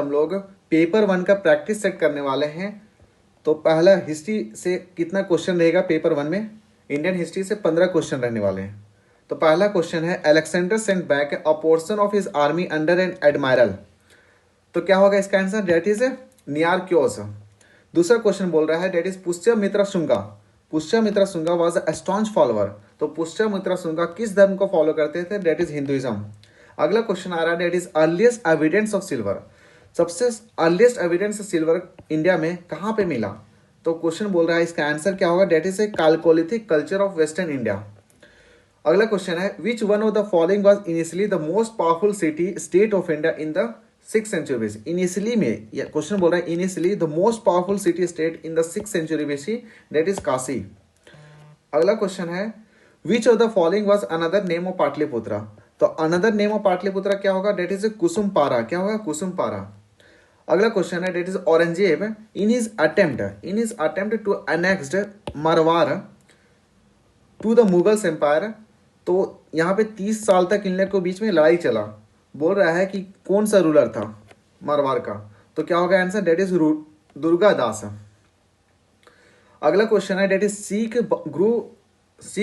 हम लोग पेपर 1 का प्रैक्टिस सेट करने वाले हैं। तो पहला हिस्ट्री से कितना क्वेश्चन रहेगा पेपर 1 में? इंडियन हिस्ट्री से 15 क्वेश्चन रहने वाले हैं। तो पहला क्वेश्चन है, Alexander sent back a portion of his army under an admiral. तो क्या होगा इसका आंसर? That is नियारक्योस। दूसरा क्वेश्चन बोल रहा है that is Pushyamitra Shunga. Pushyamitra Shunga was a staunch follower. तो पुष्यमित्र शुंगा किस धर्म को फॉलो करते थे? That is Hinduism. अगला क्वेश्चन आ रहा है, that is earliest evidence of silver. सबसे अर्लीस्ट एविडेंस सिल्वर इंडिया में कहाँ पे मिला? तो क्वेश्चन बोल रहा है इसका आंसर क्या होगा? That is a chalcolithic culture of western India. अगला क्वेश्चन है, which one of the following was initially the most powerful city state of India in the 6th century BC। Initially में या क्वेश्चन बोल रहा है initially the most powerful city state in the 6th century BC, that is Kashi. अगला question है, which of the following was another name of Pataliputra. तो another name of Pataliputra क्या होगा? That is Kusumpara. क्या होगा? कुसुमपारा। अगला क्वेश्चन है, that is Aurangzeb in his attempt to annexed Marwar to the Mughals empire. तो यहाँ पे 30 साल तक इन लोग के बीच में लड़ाई चला। बोल रहा है कि कौन सा रूलर था मारवाड़ का? तो क्या होगा answer? That is Durga Das. अगला क्वेश्चन है, that is Sikh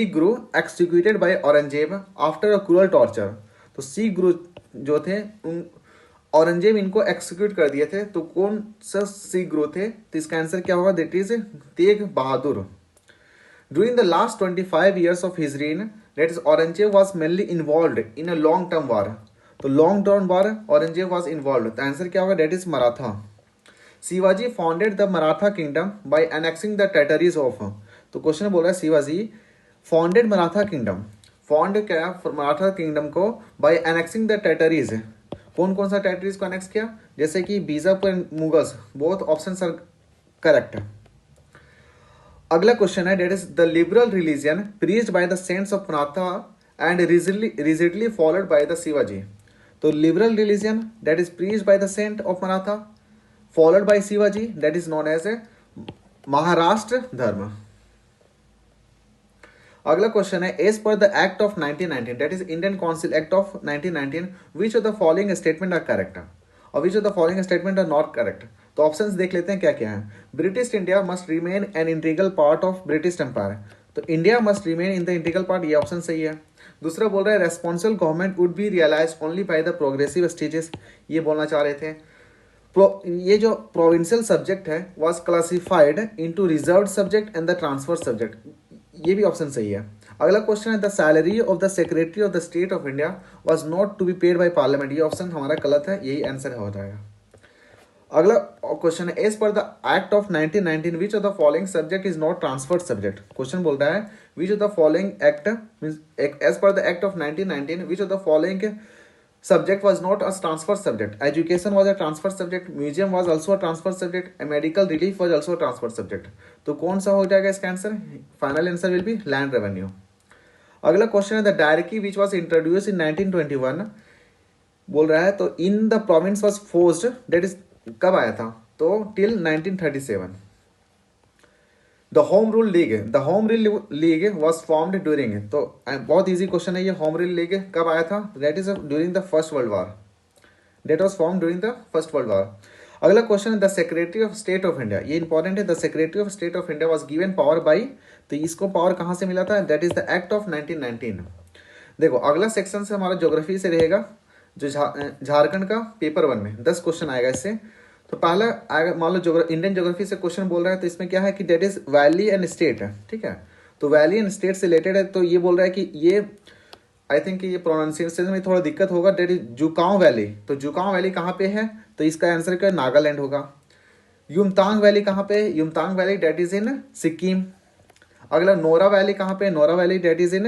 guru executed by Aurangzeb after a cruel torture. तो सिख गुरु जो थे औरंगजेब इनको एक्सिक्यूट कर दिए थे। तो कौन सा सिख गुरु थे? तो इसका आंसर क्या होगा? That is Tegh Bahadur. During the last 25 years of his reign, that is Aurangzeb was mainly involved in a long-term war. तो long-term war Aurangzeb was involved. तो आंसर क्या होगा? That is Maratha. Shivaji founded the Maratha kingdom by annexing the territories of. तो question बोल रहा है Shivaji founded Maratha kingdom. Found क्या Maratha kingdom को? By annexing the territories. कौन कौन सा टेरिटरीज को एनेक्स किया? जैसे कि Bijapur and Mughals. Both option are correct. अगला क्वेश्चन है, that is the liberal religion preached by the saints of Maratha and rigidly followed by the Shivaji. तो liberal religion that is preached by the saint of Maratha followed by Shivaji, that is known as a Maharashtra dharma. अगला question है, as per the act of 1919 that is Indian council act of 1919 which of the following statement are correct और which of the following statement are not correct. तो options देख लेते हैं क्या क्या है। British India must remain an integral part of British empire. तो India must remain in the integral part, ये ऑप्शन सही है। दूसरा बोल रहा है responsible government would be realize only by the progressive stages, ये बोलना चाह रहे थे। ये जो प्रोविंशियल सब्जेक्ट है was classified into reserved subject and the transfer subject, ये भी ऑप्शन सही है। अगला क्वेश्चन है, the salary of the secretary of the state of India was not to be paid by parliament, ये ऑप्शन हमारा गलत है, यही आंसर हो जाएगा। अगला क्वेश्चन है, as per the act of 1919 which of the following subject is not transferred subject. Question बोल रहा है which of the following act as per the act of 1919 which of the following subject was not a transfer subject. Education was a transfer subject, museum was also a transfer subject, and medical relief was also a transfer subject. तो कौन सा हो जाएगा इसका answer? Final answer will be land revenue. अगला question है, the directory which was introduce इन 1921 बोल रहा है तो in the province was forced, that is कब आया था? तो till 1937। The home rule league was formed during, तो बहुत इजी क्वेश्चन है ये, होम रूल लीग कब आया था? That is during the first world war, that was form during the first world war. अगला क्वेश्चन है, the secretary of state of India, ये इंपॉर्टेंट है। The secretary of state of India was given power by, तो इसको power कहाँ से मिला था? That is the act of 1919। देखो अगला सेक्शन से हमारा ज्योग्राफी से रहेगा, जो झारखंड का पेपर 1 में 10 क्वेश्चन आएगा इससे। तो पहला अगर मान लो इंडियन ज्योग्राफी से क्वेश्चन बोल रहा है तो इसमें क्या है कि that is valley and state है, ठीक है। तो वैली एंड स्टेट से रिलेटेड है, तो ये बोल रहा है कि ये आई थिंक ये प्रोनाउंसिएशन में थोड़ा दिक्कत होगा। डेट इज जुकांव वैली, तो जुकांव वैली कहाँ पे है? तो इसका आंसर क्या? नागालैंड होगा। युमतांग वैली कहाँ पे है? Yumthang valley that is in Sikkim. अगला नोरा वैली कहाँ पे? Neora valley that is in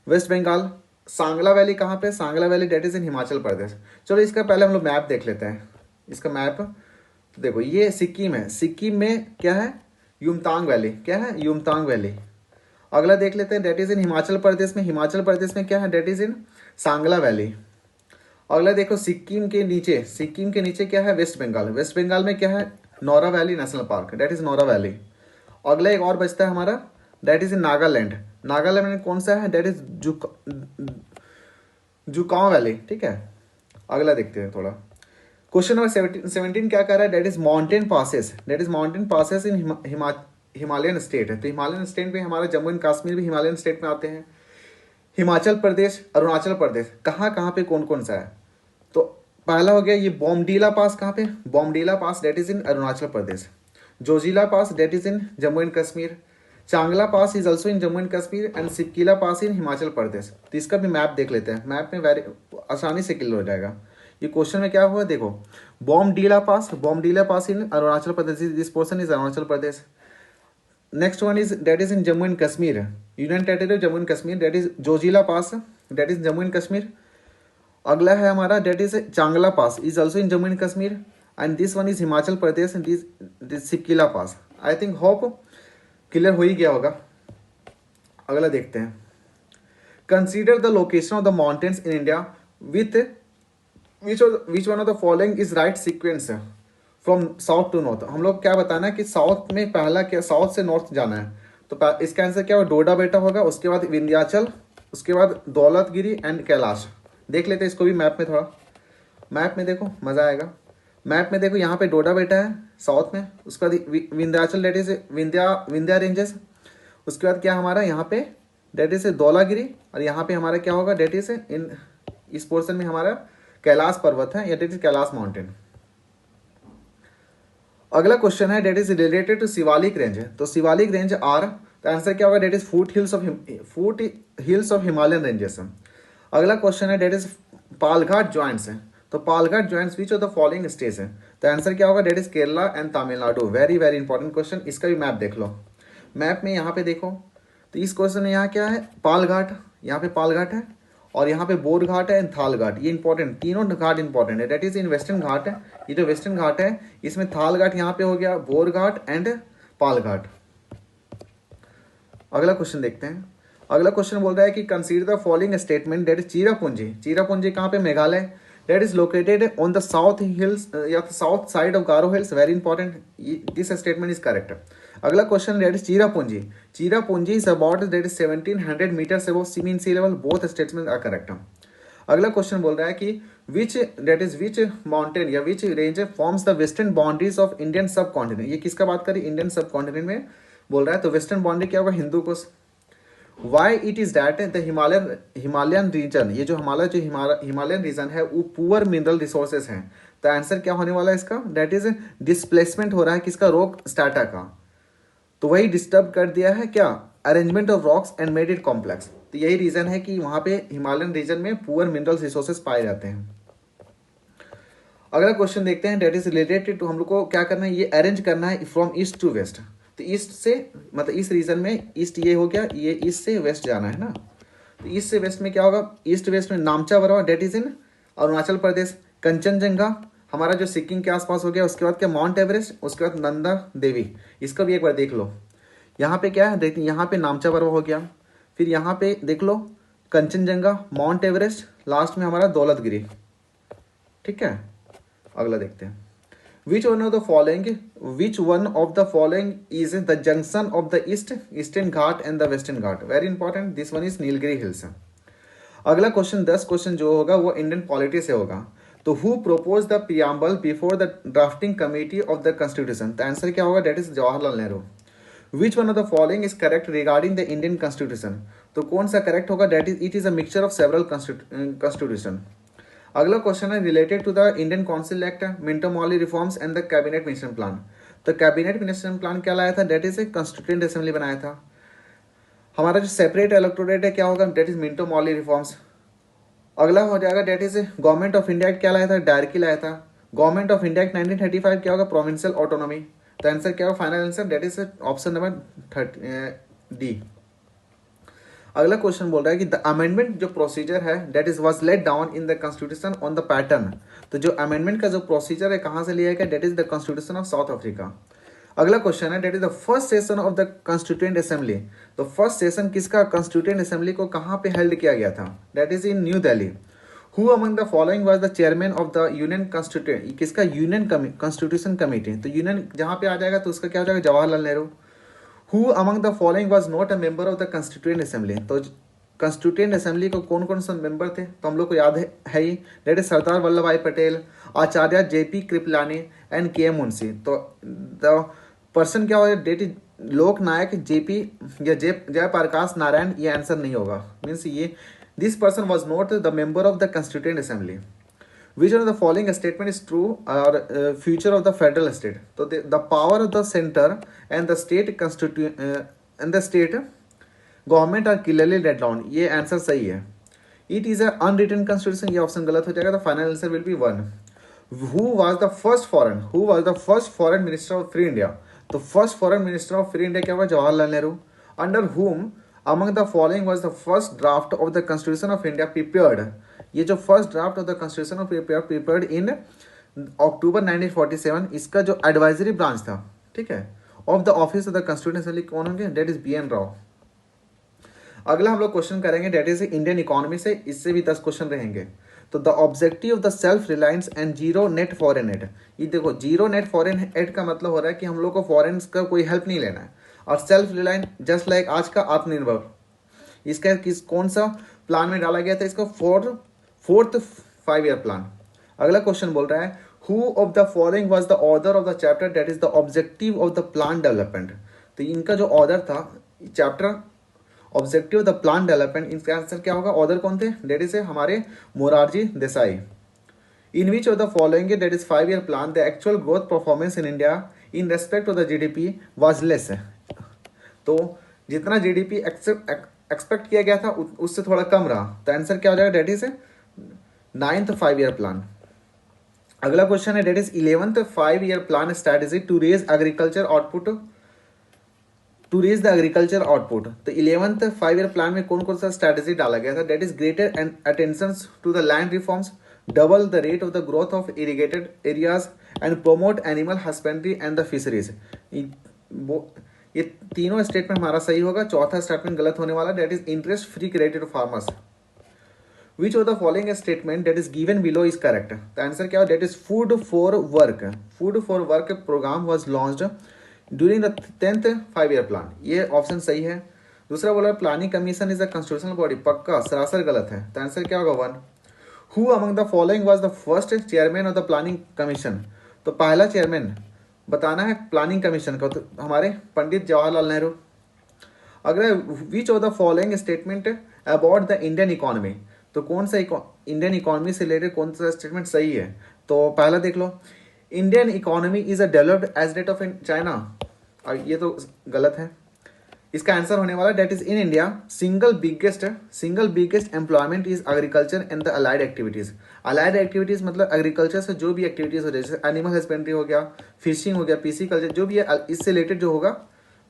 West Bengal. Sangla valley कहाँ पे? Sangla valley that is in Himachal Pradesh. चलो इसका पहले हम लोग मैप देख लेते हैं, इसका मैप। देखो ये सिक्किम है, सिक्किम में क्या है? युमतांग वैली, क्या है? युमतांग वैली। अगला देख लेते हैं, that is in Himachal Pradesh में, हिमाचल प्रदेश में क्या है? That is in Sangla valley. अगला देखो सिक्किम के नीचे क्या है? वेस्ट बंगाल, वेस्ट बंगाल में क्या है? Neora valley national park, that is Neora valley. अगला एक और बचता है हमारा, that is in Nagaland. Nagaland में कौन सा है? डेट इज जुकांव वैली, ठीक है। अगला देखते हैं थोड़ा, क्वेश्चन नंबर 17 क्या कर रहा है, that is mountain passes, that is mountain passes in Himalayan state है। तो हिमालयन स्टेट में हमारा जम्मू एंड कश्मीर भी हिमालयन स्टेट में आते हैं, हिमाचल प्रदेश, अरुणाचल प्रदेश, कहाँ कहाँ पे कौन कौन सा है। तो पहला हो गया ये बॉमडीला पास, कहाँ पे, Bomdila pass that is in Arunachal Pradesh. Zojila pass that is in Jammu and Kashmir. Changla pass is also in Jammu and Kashmir and Shipkila pass in Himachal Pradesh. तो इसका भी मैप देख लेते हैं, मैप में वेरी आसानी से क्लियर हो जाएगा। ये क्वेश्चन में क्या हुआ देखो, Bomdila pass in Arunachal Pradesh, this portion is Arunachal Pradesh. Next one is that is in Jammu and Kashmir, union territory Jammu and Kashmir, that is Zojila pass, that is Jammu and Kashmir. अगला है हमारा that is Changla pass is also in Jammu and Kashmir and this one is Himachal Pradesh and this Shipkila pass. I think hope clear हो ही गया होगा। अगला देखते हैं, consider the location of the mountains in India with which one of the following is right sequence from south to north. हम लोग क्या बताना है कि साउथ में पहला क्या, साउथ से नॉर्थ जाना है, तो इसका आंसर क्या होगा, डोडा बेटा होगा, उसके बाद विंध्याचल, उसके बाद दौलतगिरी एंड कैलाश। देख लेते हैं इसको भी मैप में, थोड़ा मैप में देखो मजा आएगा। मैप में देखो यहाँ पे डोडा बेटा है साउथ में, उसके बाद Vindhyachal that is Vindhya ranges, उसके बाद क्या हमारा यहाँ पे डेट इज धौलागिरी, और यहाँ पे हमारा क्या होगा डेट इज इन इस पोर्शन में हमारा कैलाश पर्वत है, या डेट इज कैलाश माउंटेन। अगला क्वेश्चन है that is related to Shivalik range, तो शिवालिक रेंज आर, तो आंसर क्या होगा that is foot hills of Himalayan ranges. अगला क्वेश्चन है डेट इज पालघाट ज्वाइंट्स है, तो Palghat joints which of the following states है, तो आंसर क्या होगा that is Kerala and Tamil Nadu. Very very important question, इसका भी मैप देख लो। मैप में यहाँ पे देखो, तो इस क्वेश्चन में यहाँ क्या है, पालघाट, यहाँ पे पालघाट है, और यहाँ पे बोर घाट है एंड थाल घाट, ये इंपॉर्टेंट, तीनों घाट इंपॉर्टेंट है। डेट इज इन वेस्टर्न घाट है, ये जो वेस्टर्न घाट है इसमें थाल घाट यहाँ पे हो गया, बोर घाट एंड पाल घाट। अगला क्वेश्चन देखते हैं। अगला क्वेश्चन बोल रहा है कि consider the following statement, that is Cherrapunji, Cherrapunji कहाँ पे, Meghalaya, that is located on the south hills या south side of Garo hills. Very important, this statement is correct. अगला question that is Cherrapunji, Cherrapunji is about that is 1700 meters above sea level, both statement are correct. अगला question बोल रहा है कि which mountain या which range forms the western boundaries of Indian सब continent. ये किसका बात करें, इंडियन सब कॉन्टिनेंट में बोल रहा है, तो वेस्टर्न बाउंड्री क्या होगा, Hindu Kush. Why it is that the Himalayan region, ये जो हिमालयन रीजन है वो पुअर मिनरल रिसोर्सेज हैं। तो आंसर क्या होने वाला है इसका, डेट इज डिस्प्लेसमेंट हो रहा है किसका, रॉक स्ट्रैटा का, तो वही डिस्टर्ब कर दिया है क्या, arrangement of rocks and made it complex. तो यही रीजन है कि वहां पे हिमालयन रीजन में पुअर मिनरल रिसोर्सेज पाए जाते हैं। अगला क्वेश्चन देखते हैं, डेट इज रिलेटेड टू, हम लोग को क्या करना है, ये अरेंज करना है फ्रॉम ईस्ट टू वेस्ट। तो ईस्ट से मतलब इस रीजन में ईस्ट ये हो गया, ये ईस्ट से वेस्ट जाना है ना, तो ईस्ट से वेस्ट में क्या होगा, ईस्ट वेस्ट में नामचा बराबर डेट इज इन अरुणाचल प्रदेश, कंचनजंगा हमारा जो सिक्किम के आसपास हो गया, उसके बाद क्या माउंट एवरेस्ट, उसके बाद नंदा देवी, इसका भी एक बार देख लो। यहाँ पे क्या है देखते, यहाँ पे नामचा पर्वत हो गया, फिर यहाँ पे देख लो कंचनजंगा, माउंट एवरेस्ट, लास्ट में हमारा दौलतगिरी। ठीक है, अगला देखते हैं, विच one of the following is the junction of the eastern Ghat and the western Ghat. Very important, this one is Nilgiri hills. अगला क्वेश्चन 10 क्वेश्चन जो होगा वो इंडियन पॉलिटी से होगा। तो who propose the preamble before the drafting committee of the constitution, तो answer क्या होगा, that is Jawaharlal Nehru. Which one of the following is correct regarding the Indian constitution, तो कौन सा करेक्ट होगा, that is it is a mixture of several constitution. अगला question है related to the Indian council act, Minto Morley reforms and the cabinet minister plan. तो cabinet minister plan क्या लाया था, that is a constituent assembly बनाया था। हमारा जो सेपरेट इलेक्टोरेट है क्या होगा, that is Minto Morley reforms. अगला हो जाएगा that is government of India क्या लाया था, डायरेक्टली लाया था। गवर्नमेंट ऑफ इंडिया 1935 क्या होगा, प्रोविंशियल ऑटोनॉमी। तो आंसर क्या होगा, final answer that is option number D. अगला क्वेश्चन बोल रहा है कि द अमेंडमेंट जो प्रोसीजर है that is was laid down in the constitution on the pattern. तो जो अमेंडमेंट का जो प्रोसीजर है कहाँ से लिया गया, that is the constitution of South Africa. अगला क्वेश्चन है that is the first session of the constituent assembly. तो फर्स्ट सेशन किसका, कॉन्स्टिट्यूएंट असेंबली को कहाँ पे हेल्ड किया गया था, that is in New Delhi. Who among the following was the chairman of the union constituent, किसका, यूनियन कॉन्स्टिट्यूशन कमेटी। तो यूनियन जहाँ पे आ जाएगा तो उसका क्या हो जाएगा, Jawaharlal Nehru. Who among the following was not a member of the constituent assembly, तो कंस्टिट्यूएंट असेंबली को कौन कौन से मेंबर थे, तो हम लोग को याद है ही, डेट इज सरदार वल्लभ भाई पटेल, आचार्य JP Kripalani and KM Munshi. तो द पर्सन क्या होगा, डेट इज लोक नायक JP या जयप्रकाश नारायण, ये आंसर नहीं होगा। मीन्स ये this person was not the member of the constituent assembly. Which one of the following statement is true or future of the federal state? So the power of the center and the state and the state government are clearly laid down. ये answer सही है। It is a unwritten constitution, ये option गलत हो जाएगा। The final answer will be 1. Who was the first foreign minister of free India? तो first foreign minister of free India क्या हुआ, Jawaharlal Nehru. Under whom among the following was the first draft of the constitution of India prepared? ये जो first draft of the constitution of prepared in October 1947, इसका जो advisory branch था, ठीक है, of the office of the constitution assembly कौन होंगे, date is BN Rao. अगला हम लोग क्वेश्चन करेंगे डेट इज इंडियन इकोनॉमी से, इससे भी 10 क्वेश्चन रहेंगे। तो the objective of the self reliance and zero net foreign add, ये देखो जीरो नेट फॉरेन एड का मतलब हो रहा है कि हम लोग को फॉरेन का कोई हेल्प नहीं लेना है, और सेल्फ रिलायंस जस्ट लाइक आज का आत्मनिर्भर, इसका कौन सा प्लान में डाला गया था, इसको फोर्थ 5 ईयर प्लान। अगला क्वेश्चन बोल रहा है who of the following was the author of the chapter that is the objective of the plan development. तो इनका जो ऑथर था chapter objective of the plan development, इसका आंसर क्या होगा, ऑथर कौन थे, डेट इज हमारे Morarji Desai. In which of the following that is 5 year plan the actual growth performance in India in respect of the GDP was less. तो जितना GDP expect किया गया था उससे थोड़ा कम रहा, तो आंसर क्या हो जाएगा, that is 9th 5 year plan. अगला क्वेश्चन है that is 11th 5 year plan strategy to raise agriculture output, to raise the agriculture output. तो 11th 5 ईयर प्लान में कौन कौन सा स्ट्रेटेजी डाला गया था, that is greater and attention to the land reforms, double the rate of the growth of irrigated areas and promote animal husbandry and the fisheries. ये तीनों स्टेटमेंट हमारा सही होगा, चौथा स्टेटमेंट गलत होने वाला, that is interest free credit to farmers. Which of the following statement that is given below is correct? The answer क्या हो, that is food for work. Food for work program was launched during the 10th 5 year plan. ये option सही है। दूसरा बोला planning commission is a constitutional body, पक्का सरासर गलत है। तो आंसर क्या होगा 1. Who among the following was the first chairman of the planning commission? तो पहला चेयरमैन बताना है प्लानिंग कमीशन का, तो हमारे पंडित जवाहरलाल नेहरू। अगला विच of the following statement about the Indian economy, तो कौन सा इंडियन इकोनॉमी से रिलेटेड कौन सा स्टेटमेंट सही है, तो पहला देख लो, Indian economy is a developed as rate of China, और ये तो गलत है। इसका आंसर होने वाला that is in India single biggest employment is agriculture and the allied activities. Allied activities मतलब एग्रीकल्चर से जो भी एक्टिविटीज हो, जैसे एनिमल हस्बेंड्री हो गया, फिशिंग हो गया, पीसी कल्चर, जो भी है इससे रिलेटेड जो होगा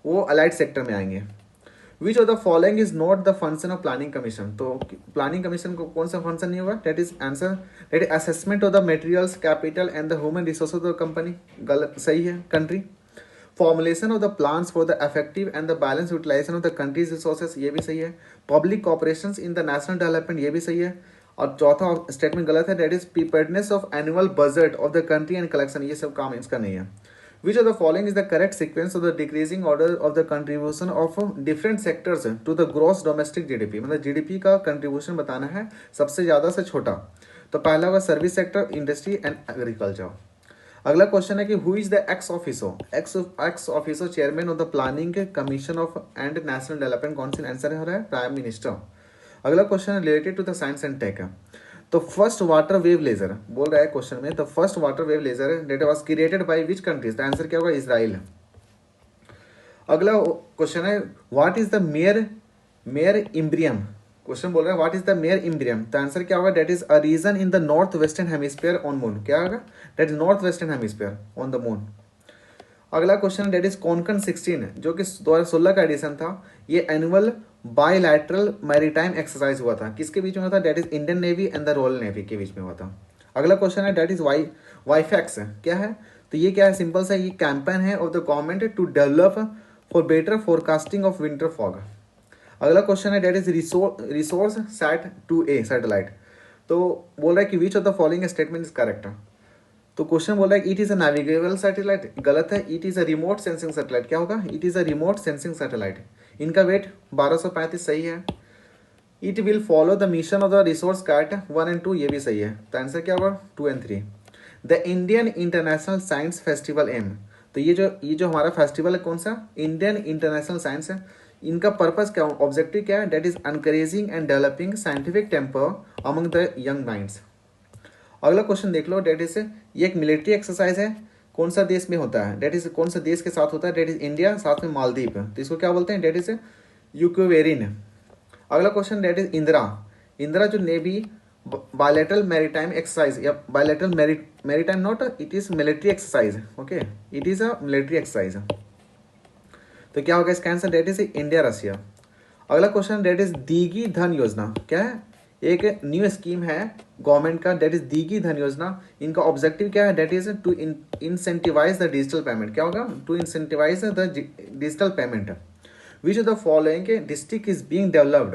वो अलाइड सेक्टर में आएंगे। Which of the following is not the function of planning commission, तो प्लानिंग कमीशन को कौन सा फंक्शन नहीं होगा, that is answer that is assessment of the materials capital and the human resource of the company, गलत सही है। Country formulation of the plans for the effective and the balance utilisation of the countries resources, ये भी सही है। Public cooperation in the national development, ये भी सही है। और चौथा स्टेटमेंट गलत है, that is preparedness of annual budget of the country and collection, ये सब काम इसका नहीं है। Which of the following is the correct sequence of the decreasing order of the contribution of different sectors to the gross domestic GDP, मतलब GDP का contribution बताना है सबसे ज़्यादा से छोटा, तो पहला होगा service sector, industry and agriculture. अगला क्वेश्चन है कि who is the ex officio chairman of the planning commission of and national development council, answer हो रहा है प्राइम मिनिस्टर। अगला क्वेश्चन है related to the science and tech, तो first water wave laser बोल रहा है क्वेश्चन में, the first water wave laser that was created by which countries, the answer क्या होगा, इजराइल। अगला क्वेश्चन है what is the mare imbrium, question बोल रहा है what is the mare imbrium, तो आंसर क्या होगा, that is a region in the north western hemisphere on moon, क्या होगा, that is north western hemisphere on the moon. अगला question that is Konkan 16 जो कि 2016 का एडिशन था, ये एनुअल बायलैटरल मैरीटाइम एक्सरसाइज हुआ था, किसके बीच में हुआ था, that is Indian navy and the royal navy के बीच में हुआ था। अगला क्वेश्चन है डेट इज वाईफैक्स क्या है, तो ये क्या है, सिंपल सा ये कैंपेन है of the government to develop for better forecasting of winter fog. अगला क्वेश्चन है that is resource sat 2A satellite, तो बोल रहा है कि which of the following statement is correct, तो क्वेश्चन बोल रहा है it is a navigable satellite, गलत है। It is a remote sensing satellite, क्या होगा, it is a remote sensing satellite. इनका वेट 1235 सही है। It will follow the mission of the resource cart 1 and 2, ये भी सही है। तो आंसर क्या होगा 2 and 3। The Indian international science festival um, तो ये जो हमारा फेस्टिवल है कौन सा, इंडियन इंटरनेशनल साइंस है। इनका पर्पस क्या, ऑब्जेक्टिव क्या है, that is encouraging and developing scientific temper among the young minds. अगला क्वेश्चन देख लो, डेट इज ये एक मिलिट्री एक्सरसाइज है, कौन सा देश में होता है, डेट इज कौन सा देश के साथ होता है, डेट इज इंडिया, साथ में मालदीव, तो इसको क्या बोलते हैं, डेट इज यूक्वेरिन। अगला question that is Indira, Indira जो नेवी बायलैटरल मैरीटाइम एक्सरसाइज या bilateral maritime not, it is military exercise, okay, it is a military exercise. तो क्या होगा इसका answer, that is India Russia. अगला question that is Digi Dhan Yojana, क्या है, एक न्यू स्कीम है गवर्नमेंट का, डेट इज दीगी धन योजना। इनका ऑब्जेक्टिव क्या है, that is to incentivize the digital payment, क्या होगा, to incentivize the digital payment. Which of the following district is being developed,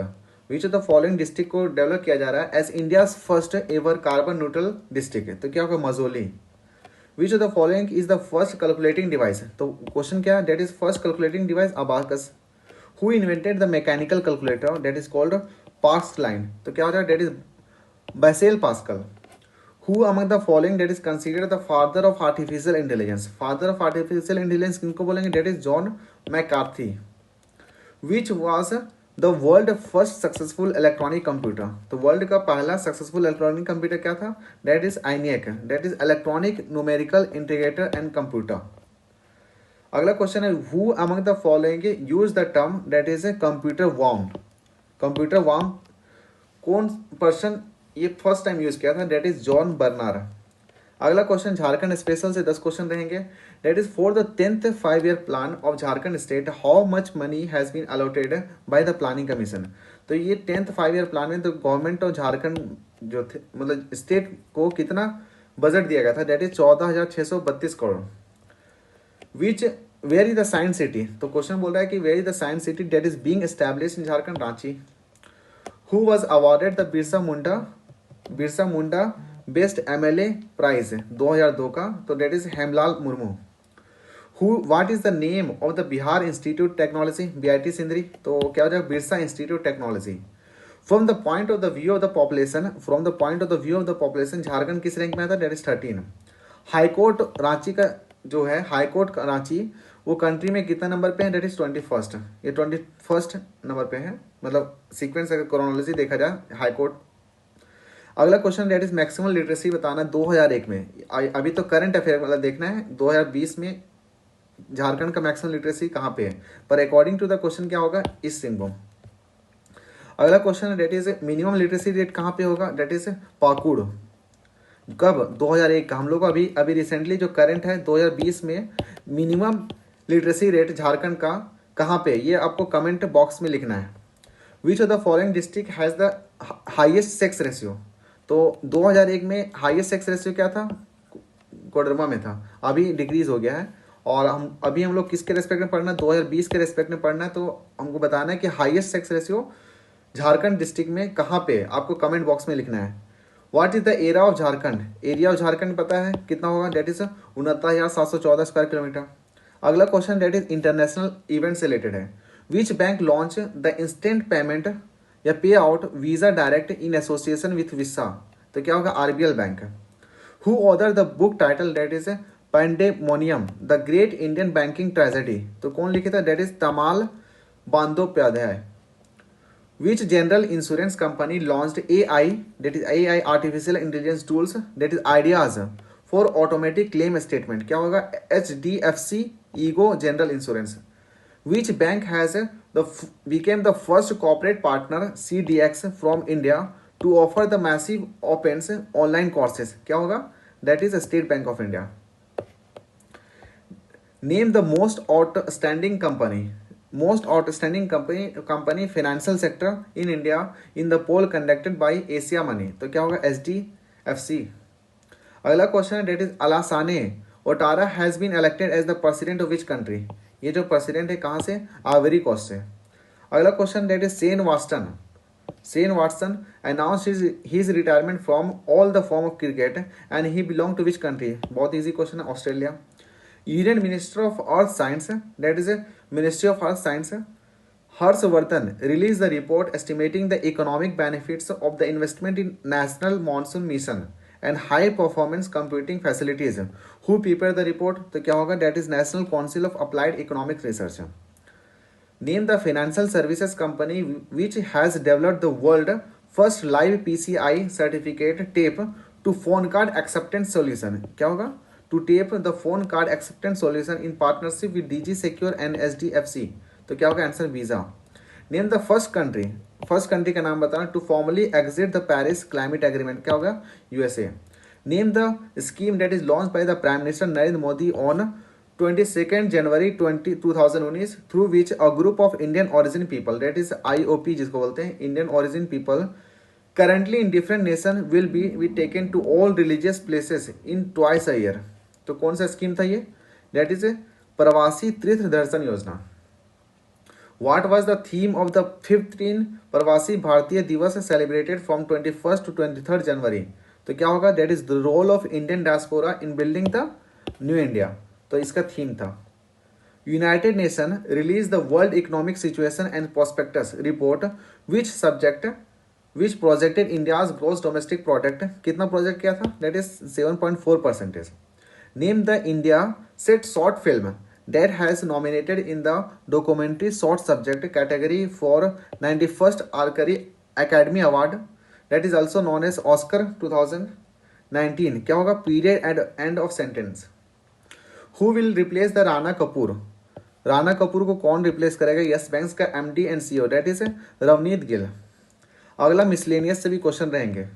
which of the following district को develop किया जा रहा है as India first ever carbon neutral district, तो क्या होगा Majuli. Which of the following is the first calculating device, तो question क्या है, that is first calculating device abacus. Who invented the mechanical calculator, that is called pascaline, तो क्या हो जाएगा, that is बैसेल pascal. Who among the following that is considered the father of artificial intelligence, father of artificial intelligence किनको बोलेंगे, that is John McCarthy. Which was the world first successful electronic computer, तो world का पहला successful electronic computer क्या था, that is ENIAC, that is electronic numerical integrator and computer. अगला question है, who among the following use the term that is a computer worm, computer worm कौन person ये first time use किया था, that is John बर्नार। अगला question Jharkhand special से 10 question रहेंगे, that is for the 10th 5-year plan of Jharkhand state how much money has been allotted by the planning commission. तो ये 10th 5-year plan में तो government of Jharkhand जो थे मतलब स्टेट को कितना बजट दिया गया था, that is 14,632 crore. Which where is the science city, तो क्वेश्चन बोल रहा है कि where is the science city that is being established in Jharkhand, Ranchi. Who was awarded the Birsa Munda best MLA prize 2002 का, तो that is Hemlal Murmu. Who what is the name of the Bihar institute technology, BIT Sindri, तो क्या हो जाएगा Birsa institute technology. From the point of the view of the population, from the point of the view of the population Jharkhand किस rank में आता है, that is 13। High court Ranchi का जो है, हाईकोर्ट रांची वो कंट्री में कितना नंबर पे है, डेट इज 21st, ये 21st नंबर पे है, मतलब सीक्वेंस अगर क्रोनोलॉजी देखा जाए हाईकोर्ट। अगला question that is maximum literacy बताना 2001 में, अभी तो करंट अफेयर मतलब देखना है 2020 में झारखंड का मैक्सिमम लिटरेसी कहाँ पे है, पर अकॉर्डिंग टू द क्वेश्चन क्या होगा, ईस्ट सिंहभूम। अगला question that is minimum literacy rate कहाँ पे होगा, डेट इज पाकुड़, कब 2001 का, हम लोग अभी अभी रिसेंटली जो करंट है 2020 में मिनिमम लिटरेसी रेट झारखंड का कहाँ पे, ये आपको कमेंट बॉक्स में लिखना है। Which of the following district has the highest sex ratio, तो 2001 में हाईएस्ट सेक्स रेशियो क्या था, कोडरमा में था, अभी डिक्रीज हो गया है। और हम लोग किसके रेस्पेक्ट में पढ़ना है, 2020 के रेस्पेक्ट में पढ़ना है, तो हमको बताना है कि highest sex ratio Jharkhand district में कहाँ पे, आपको कमेंट बॉक्स में लिखना है। What is the area of Jharkhand, area of Jharkhand पता है कितना होगा, डेट इज 69,714 स्क्वायर किलोमीटर। अगला question that is international event से रिलेटेड है। Which bank launch the instant payment या pay out visa direct in association with Visa, तो क्या होगा आरबीएल बैंक। हु ऑर्डर the book title date is pandemonium the great Indian banking tragedy, तो कौन लिखे था, that is Tamal Bandyopadhyay. Which general insurance company launched AI, that is AI artificial intelligence tools, that is ideas for automatic claim statement, क्या होगा HDFC ergo general insurance. Which bank has became the first corporate partner CDX from India to offer the massive open online courses, क्या होगा, that is State Bank of India. Name the most outstanding company financial sector in India in the poll conducted by Asia Money, तो क्या होगा HDFC। अगला question है, that is Alassane Ouattara has been elected as the president of which country, ये जो president है कहाँ से, आइवरी कोस्ट से। अगला question that is Shane Watson announce his retirement from all the form of cricket and he belong to which country, बहुत easy question है, Australia. Union minister of earth science, that is ministry of earth science Harshvardhan released the report estimating the economic benefits of the investment in National Monsoon Mission and high performance computing facilities. Who prepared the report? तो क्या होगा? That is National Council of Applied Economic Research. Name the financial services company which has developed the world first live PCI certificate tape to phone card acceptance solution. क्या होगा? To tape the phone card acceptance solution in partnership with DG Secure and SDFC. तो क्या होगा? Answer visa. Name the first country का नाम बताना to formally exit the Paris climate agreement. क्या होगा? USA. Name the scheme that is launch by the prime minister Narendra Modi on 22 January 2019 through which a group of Indian origin people, that is IOP जिसको बोलते हैं, Indian origin people currently in different nation will be taken to all religious places in twice a year. तो कौन सा scheme था ये? That is a प्रवासी तीर्थ दर्शन योजना. What was the theme of the 15 प्रवासी भारतीय दिवस celebrated from 21st to 23rd January? तो क्या होगा? That is the role of Indian diaspora in building the new India. तो इसका थीम था. United Nations released the World Economic Situation and Prospectus report which projected India's gross domestic product. कितना project किया था? That is 7.4%. Name the India set short film that has nominated in the documentary short subject category for 91st Archery Academy Award, that is also known as Oscar 2019. क्या होगा? Period at end of sentence. Who will replace the Rana Kapoor? Rana Kapoor को कौन replace करेगा? Yes bank's का MD and CEO, that is Ravneet Gill. अगला miscellaneous से भी question रहेंगे.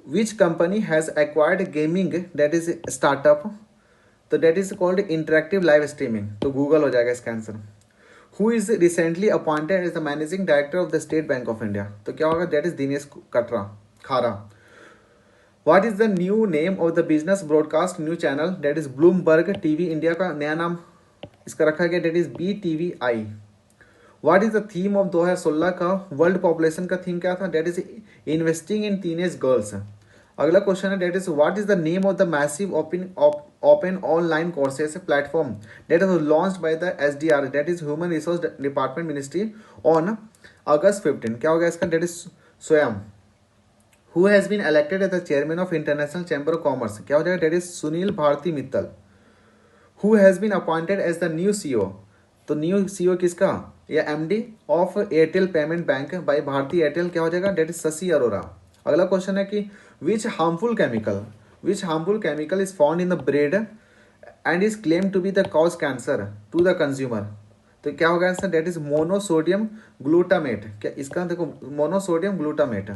Which company has acquired gaming that is startup, तो that is called interactive live streaming, तो गूगल हो जाएगा इसका answer. Who is recently appointed as the managing director of the State Bank of India, तो क्या होगा? That is Dinesh Khara. What is the new name of the business broadcast new channel, that is Bloomberg TV India का नया नाम इसका रखा गया, that is BTVI. What is the theme of 2016 का वर्ल्ड पॉपुलेशन का थीम क्या था? That is investing in teenage girls. अगला क्वेश्चन है, that is what is the name of the massive open online courses platform that was launched by the SDR, that is human resource department ministry on August 15. क्या होगा इसका? Date is Swayam. Who has been elected as the chairman of international chamber of commerce, क्या हो जाएगा? That is Sunil Bharti Mittal. Who has been appointed as the new CEO, तो new CEO किसका? या MD of Airtel payment bank by Bharti Airtel, क्या हो जाएगा? That is Shashi Arora. अगला क्वेश्चन है कि which harmful chemical is found in the bread and is claim to be the cause cancer to the consumer, तो क्या होगा answer? That is monosodium glutamate. क्या इसका देखो, monosodium glutamate.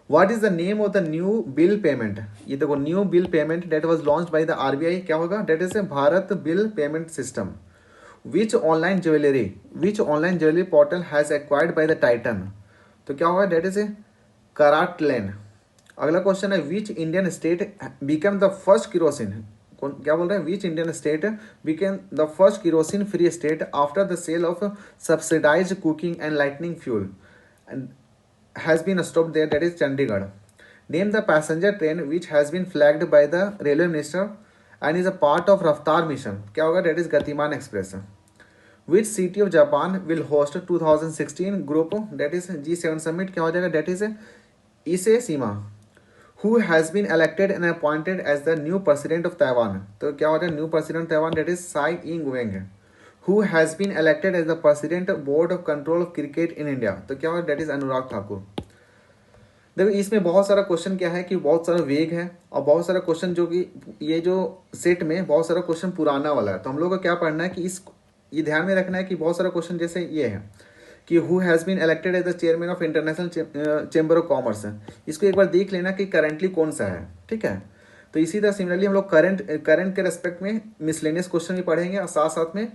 What is the name of the new bill payment, ये देखो new bill payment that was launched by the RBI, क्या होगा? That is Bharat bill payment system. Which online jewellery portal has acquired by the Titan, तो क्या होगा? That is CaratLane. अगला question है, which Indian state become the first kerosene, क्या बोल रहे हैं? Which Indian state became the first kerosene free state after the sale of subsidised cooking and lightning fuel has been stopped there, that is Chandigarh. Name the passenger train which has been flagged by the railway minister and is a part of Raftar mission, क्या होगा? That is Gatiman Express. Which city of Japan will host 2016 group, that is G7 summit, क्या हो जाएगा? That is Ise Shima. Who has been elected and appointed as the new president of Taiwan, तो क्या हो जाएगा? New president Taiwan, that is Tsai Ing-wen. Who has been elected as the president of board of control of cricket in India, तो क्या होगा? That is Anurag Thakur. देखो इसमें बहुत सारा क्वेश्चन क्या है कि बहुत सारा वेग है और बहुत सारा क्वेश्चन जो कि ये जो सेट में बहुत सारा क्वेश्चन पुराना वाला है, तो हम लोग को क्या पढ़ना है कि ये ध्यान में रखना है कि बहुत सारा क्वेश्चन जैसे ये है कि who has been elected as the chairman of international chamber of commerce, इसको एक बार देख लेना कि करंटली कौन सा है. ठीक है, तो इसी तरह सिमिलरली हम लोग करंट के रेस्पेक्ट में मिसलेनियस क्वेश्चन भी पढ़ेंगे और साथ साथ में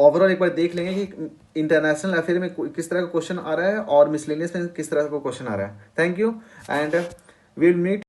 ओवरऑल एक बार देख लेंगे कि इंटरनेशनल अफेयर में किस तरह का क्वेश्चन आ रहा है और मिसलेनियस में किस तरह का क्वेश्चन आ रहा है. Thank you and we will meet